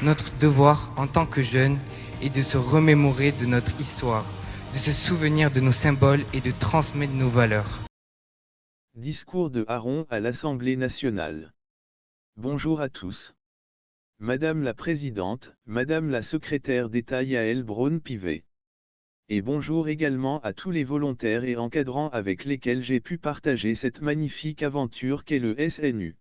Notre devoir en tant que jeunes est de se remémorer de notre histoire, de se souvenir de nos symboles et de transmettre nos valeurs. Discours de Haron à l'Assemblée nationale. Bonjour à tous. Madame la Présidente, Madame la Secrétaire d'État Yaël Braun-Pivet. Et bonjour également à tous les volontaires et encadrants avec lesquels j'ai pu partager cette magnifique aventure qu'est le SNU.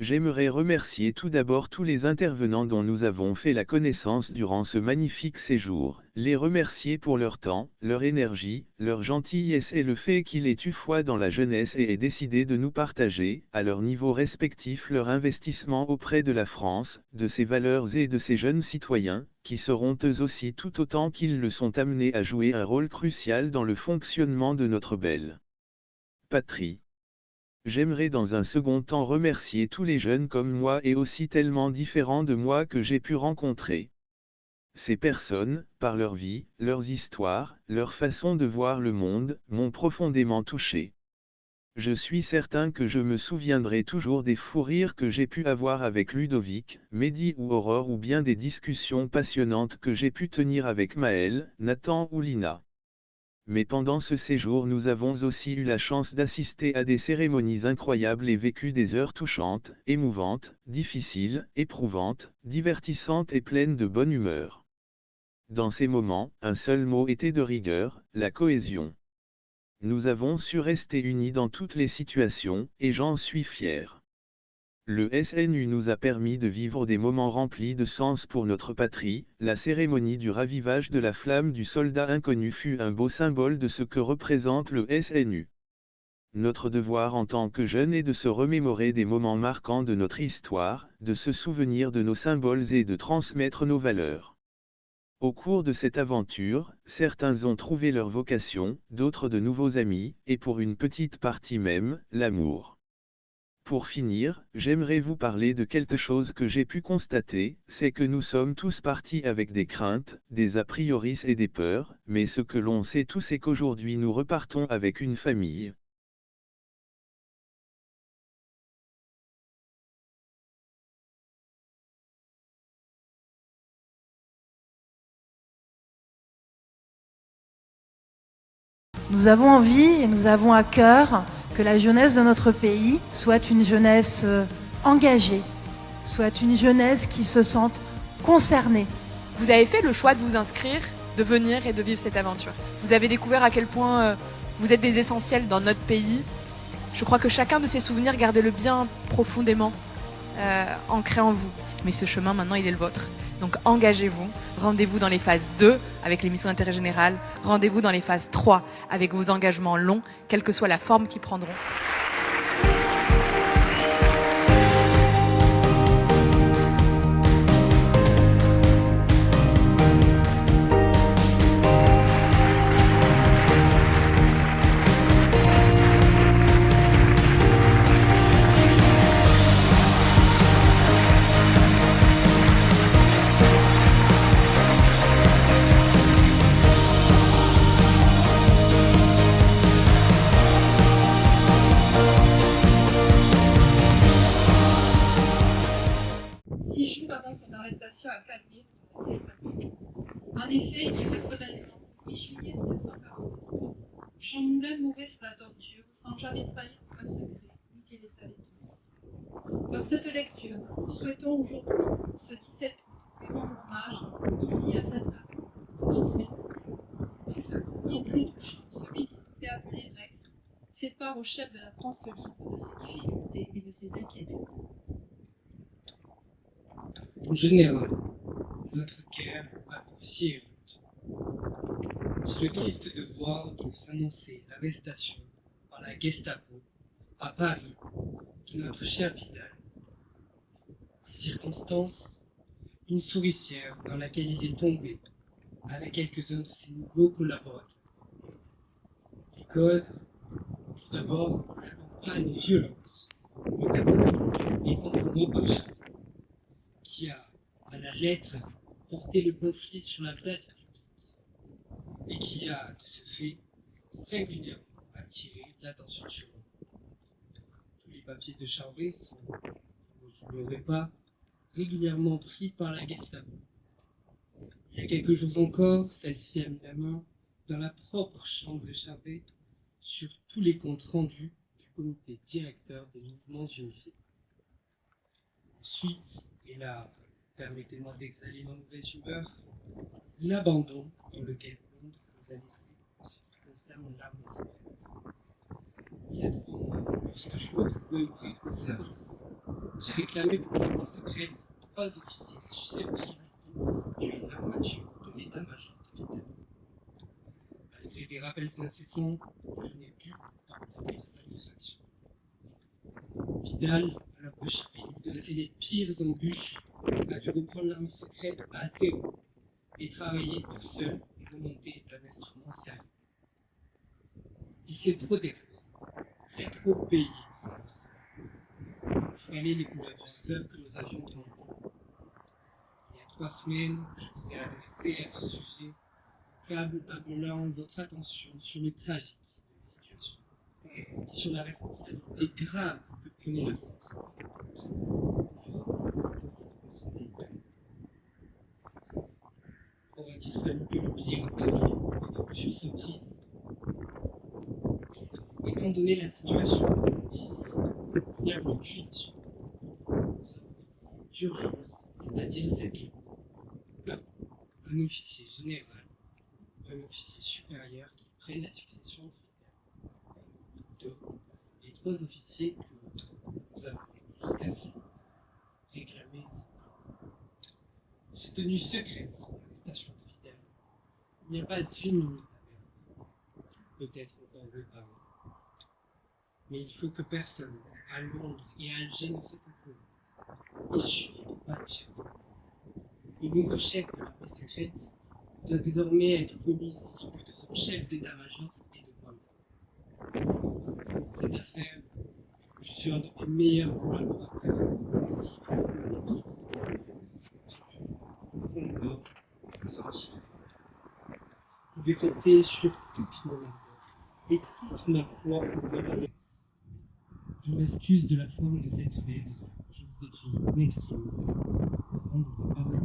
J'aimerais remercier tout d'abord tous les intervenants dont nous avons fait la connaissance durant ce magnifique séjour, les remercier pour leur temps, leur énergie, leur gentillesse et le fait qu'ils aient eu foi dans la jeunesse et aient décidé de nous partager, à leur niveau respectif, leur investissement auprès de la France, de ses valeurs et de ses jeunes citoyens, qui seront eux aussi tout autant qu'ils le sont amenés à jouer un rôle crucial dans le fonctionnement de notre belle patrie. J'aimerais dans un second temps remercier tous les jeunes comme moi et aussi tellement différents de moi que j'ai pu rencontrer. Ces personnes, par leur vie, leurs histoires, leur façon de voir le monde, m'ont profondément touché. Je suis certain que je me souviendrai toujours des fous rires que j'ai pu avoir avec Ludovic, Mehdi ou Aurore ou bien des discussions passionnantes que j'ai pu tenir avec Maël, Nathan ou Lina. Mais pendant ce séjour nous avons aussi eu la chance d'assister à des cérémonies incroyables et vécu des heures touchantes, émouvantes, difficiles, éprouvantes, divertissantes et pleines de bonne humeur. Dans ces moments, un seul mot était de rigueur, la cohésion. Nous avons su rester unis dans toutes les situations, et j'en suis fier. Le SNU nous a permis de vivre des moments remplis de sens pour notre patrie. La cérémonie du ravivage de la flamme du soldat inconnu fut un beau symbole de ce que représente le SNU. Notre devoir en tant que jeunes est de se remémorer des moments marquants de notre histoire, de se souvenir de nos symboles et de transmettre nos valeurs. Au cours de cette aventure, certains ont trouvé leur vocation, d'autres de nouveaux amis, et pour une petite partie même, l'amour. Pour finir, j'aimerais vous parler de quelque chose que j'ai pu constater, c'est que nous sommes tous partis avec des craintes, des a priori et des peurs, mais ce que l'on sait tous c'est qu'aujourd'hui nous repartons avec une famille. Nous avons envie et nous avons à cœur que la jeunesse de notre pays soit une jeunesse engagée, soit une jeunesse qui se sente concernée. Vous avez fait le choix de vous inscrire, de venir et de vivre cette aventure. Vous avez découvert à quel point vous êtes des essentiels dans notre pays. Je crois que chacun de ces souvenirs, gardez-le bien profondément ancré en vous. Mais ce chemin, maintenant, il est le vôtre. Donc engagez-vous, rendez-vous dans les phases 2 avec les missions d'intérêt général, rendez-vous dans les phases 3 avec vos engagements longs, quelle que soit la forme qu'ils prendront. Avant son arrestation à Palmyre. En effet, il y a 80 ans, mi-juillet 1943, Jean Moulin mourait sous la torture, sans jamais trahir un secret, ni qu'il les savait tous. Par cette lecture, nous souhaitons aujourd'hui, ce 17 août, lui rendre hommage, ici à Sainte-Marie, dans ce mémoire. Ce courrier très touchant, celui qui se fait appeler Rex, fait part au chef de la France libre de ses difficultés et de ses inquiétudes. En général, notre guerre a aussi et route. J'ai le triste devoir de vous annoncer l'arrestation par la Gestapo à Paris de notre cher Vidal. Les circonstances, une souricière dans laquelle il est tombé avec quelques-uns de ses nouveaux collaborateurs. Les causes, tout d'abord, la campagne violente, notamment et contre Maupassant, qui a, à la lettre, porté le conflit sur la place publique et qui a, de ce fait, singulièrement attiré l'attention sur nous. Tous les papiers de Charvet sont, vous ne l'ignorez pas, régulièrement pris par la Gestapo. Il y a quelques jours encore, celle-ci a mis la main dans la propre chambre de Charvet sur tous les comptes rendus du comité directeur des mouvements unifiés. Ensuite, et là, permettez-moi d'exhaler ma mauvaise humeur, l'abandon dans lequel Londres nous a laissés en ce qui concerne l'armée secrète. Il y a 3 mois, lorsque je me trouvais auprès de vos services, j'ai réclamé pour l'armée secrète 3 officiers susceptibles de constituer l'armature de l'état-major de Vidal. Malgré des rappels incessants, je n'ai pu obtenir satisfaction. Vidal, à la poche de dresser les pires embûches, a dû reprendre l'armée secrète à zéro et travailler tout seul et remonter un instrument sérieux. Il s'est trop exposé, il a trop payé de sa personne. Il fallait les collaborateurs que nous avions demandés. Il y a 3 semaines, je vous ai adressé à ce sujet appelant votre attention sur le tragique de la situation et sur la responsabilité grave que prenait la France. Aura-t-il fallu que le pire arrive, que des mesures soient prises? Étant donné la situation ici, il n'y a aucune issue. Nous avons d'urgence, c'est-à-dire celle qui est un officier général, un officier supérieur qui prenne la succession de Fidel. 2. Les 3 officiers que nous avons jusqu'à ce jour réclamés. J'ai tenu secrète l'arrestation de Fidel. Il n'y a pas une minute à perdre. Peut-être encore veut parler. Mais il faut que personne, à Londres et à Alger, ne se coupe. Il suffit de pas les chefs de mouvement. Le nouveau chef de l'armée secrète doit désormais être connu ici que de son chef d'état-major et de moi-même. Cette affaire, je suis un de mes meilleurs collaborateurs. Si vous encore à sortir. Vous pouvez compter sur toute mon amour et toute ma foi pour me permettre. Je m'excuse de la forme de cette lettre. Je vous écris in extremis. On ne peut pas me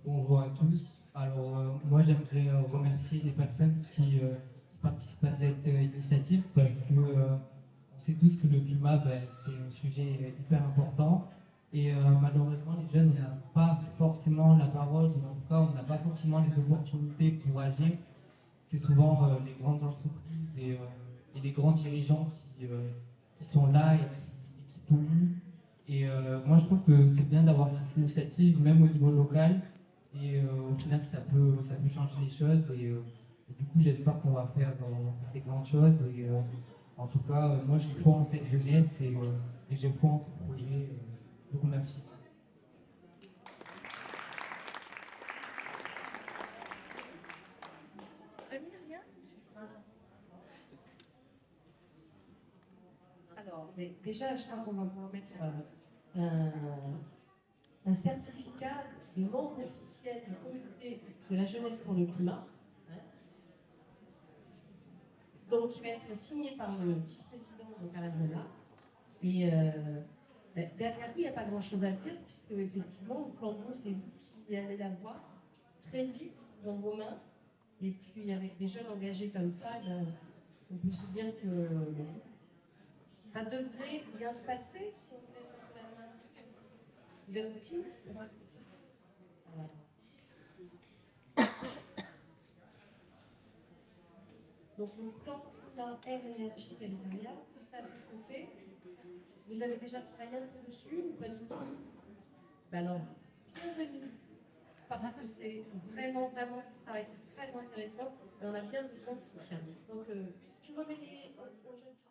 Bonjour à tous. Alors, moi, j'aimerais remercier les personnes qui participent à cette initiative parce que on sait tous que le climat, c'est un sujet hyper important et malheureusement, les jeunes n'ont pas forcément la parole, ou en tout cas, on n'a pas forcément les opportunités pour agir. C'est souvent les grandes entreprises et les grands dirigeants qui sont là et qui polluent. Et moi, je trouve que c'est bien d'avoir cette initiative, même au niveau local. Et au final, ça peut changer les choses. Et du coup, j'espère qu'on va faire des grandes choses. Et en tout cas, moi, j'ai foi en cette jeunesse et j'ai foi en ce projet. Je vous remercie. Alors, déjà, je crois qu'on va vous remettre un certificat de membre officiel du comité de la jeunesse pour le climat. Donc, il va être signé par le vice-président de Calamona. Et derrière lui, il n'y a pas grand-chose à dire, puisque effectivement, le flambeau, c'est vous qui allez la voir très vite dans vos mains. Et puis, avec des jeunes engagés comme ça, on peut se dire que ça devrait bien se passer si on laisse un peu la main vers le Teams. Voilà. Donc, le plan Air Énergie California, vous savez ce que c'est? Vous avez déjà travaillé un peu dessus ou pas du tout? Ben alors, bienvenue. Parce que c'est vraiment, vraiment du travail, c'est très intéressant et on a bien besoin de soutien. Donc, tu remets les jeunes.